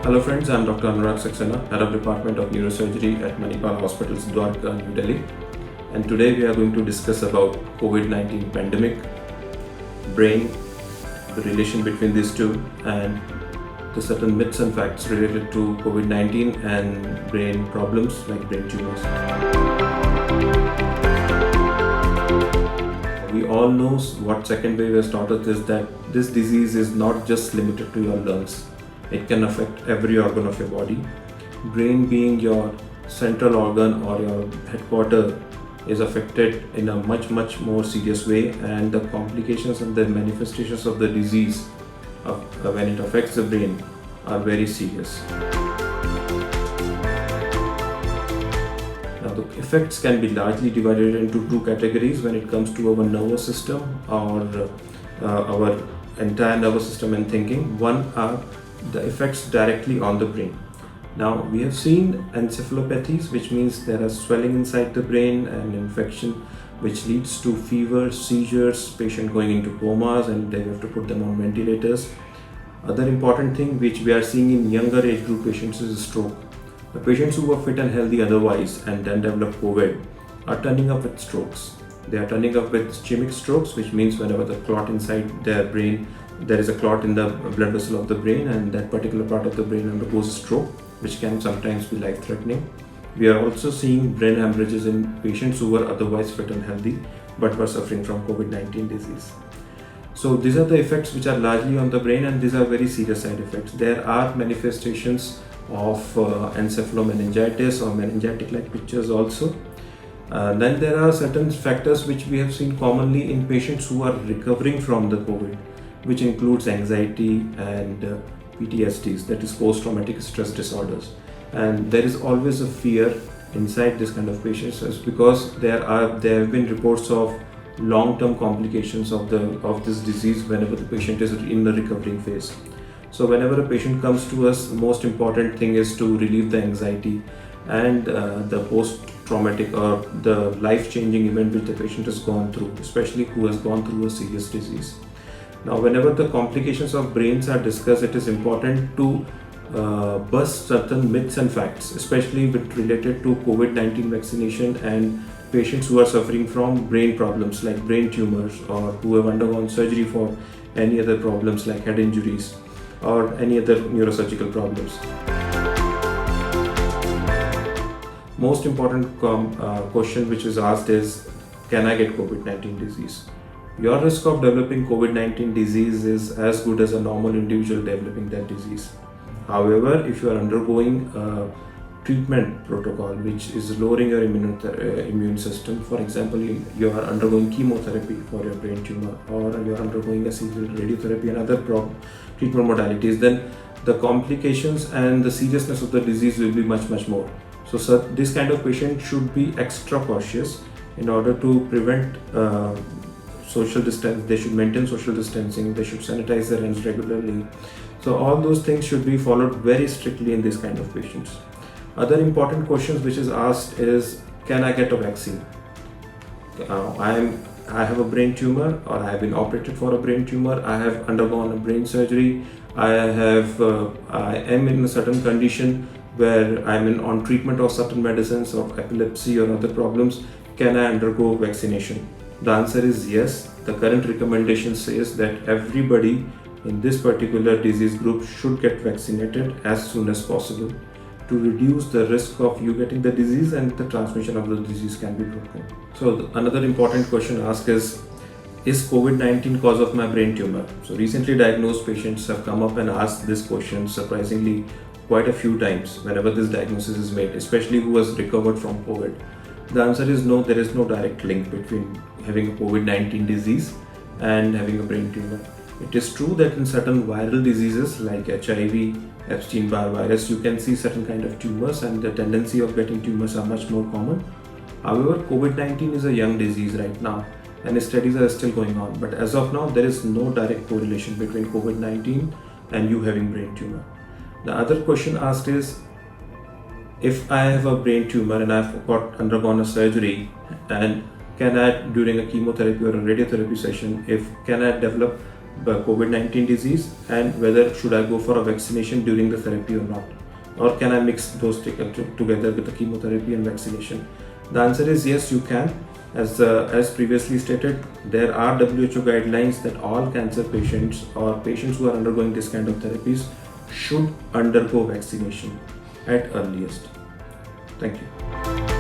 Hello friends, I'm Dr. Anurag Saxena, Head of Department of Neurosurgery at Manipal Hospitals, Dwarka, New Delhi. And today we are going to discuss about COVID-19 pandemic, brain, the relation between these two, and the certain myths and facts related to COVID-19 and brain problems like brain tumors. We all know what second wave has taught us is that this disease is not just limited to your lungs. It can affect every organ of your body. Brain being your central organ or your headquarter is affected in a much more serious way, and the complications and the manifestations of the disease when it affects the brain are very serious. Now the effects can be largely divided into two categories when it comes to our nervous system or our entire nervous system and thinking. One are the effects directly on the brain. Now we have seen encephalopathies, which means there are swelling inside the brain and infection which leads to fever, seizures, patient going into comas and they have to put them on ventilators. Other important thing which we are seeing in younger age group patients is stroke. The patients who were fit and healthy otherwise and then develop COVID are turning up with strokes. They are turning up with ischemic strokes, which means whenever the clot inside their brain, there is a clot in the blood vessel of the brain and that particular part of the brain undergoes a stroke, which can sometimes be life-threatening. We are also seeing brain hemorrhages in patients who were otherwise fit and healthy but were suffering from COVID-19 disease. So these are the effects which are largely on the brain, and these are very serious side effects. There are manifestations of encephalomyelitis or meningitic-like pictures also. Then there are certain factors which we have seen commonly in patients who are recovering from the COVID, which includes anxiety and PTSDs, that is post-traumatic stress disorders. And there is always a fear inside this kind of patients, because there have been reports of long-term complications of this disease whenever the patient is in the recovering phase. So whenever a patient comes to us, the most important thing is to relieve the anxiety and the post-traumatic or the life-changing event which the patient has gone through, especially who has gone through a serious disease. Now, whenever the complications of brains are discussed, it is important to bust certain myths and facts, especially related to COVID-19 vaccination and patients who are suffering from brain problems like brain tumors or who have undergone surgery for any other problems like head injuries or any other neurosurgical problems. Most important question which is asked is, can I get COVID-19 disease? Your risk of developing COVID-19 disease is as good as a normal individual developing that disease. However, if you are undergoing a treatment protocol which is lowering your immune system, for example, you are undergoing chemotherapy for your brain tumor or you are undergoing a serial radiotherapy and other treatment modalities, then the complications and the seriousness of the disease will be much more. So this kind of patient should be extra cautious in order to prevent social distance. They should maintain social distancing, they should sanitize their hands regularly. So all those things should be followed very strictly in this kind of patients. Other important questions which is asked is, can I get a vaccine? I have a brain tumor, or I have been operated for a brain tumor, I have undergone a brain surgery, I am in a certain condition where I am on treatment of certain medicines of epilepsy or other problems. Can I undergo vaccination? The answer is yes. The current recommendation says that everybody in this particular disease group should get vaccinated as soon as possible to reduce the risk of you getting the disease and the transmission of the disease can be broken. So another important question asked is COVID-19 cause of my brain tumor? So recently diagnosed patients have come up and asked this question surprisingly quite a few times whenever this diagnosis is made, especially who has recovered from COVID. The answer is no, there is no direct link between having a COVID-19 disease and having a brain tumor. It is true that in certain viral diseases like HIV, Epstein-Barr virus, you can see certain kind of tumors and the tendency of getting tumors are much more common. However, COVID-19 is a young disease right now and studies are still going on. But as of now, there is no direct correlation between COVID-19 and you having brain tumor. The other question asked is, if I have a brain tumor and I've undergone a surgery, and can I, during a chemotherapy or a radiotherapy session, can I develop COVID-19 disease, and whether should I go for a vaccination during the therapy or not, or can I mix those together with the chemotherapy and vaccination? The answer is yes, you can. As previously stated, there are WHO guidelines that all cancer patients or patients who are undergoing this kind of therapies should undergo vaccination at earliest. Thank you.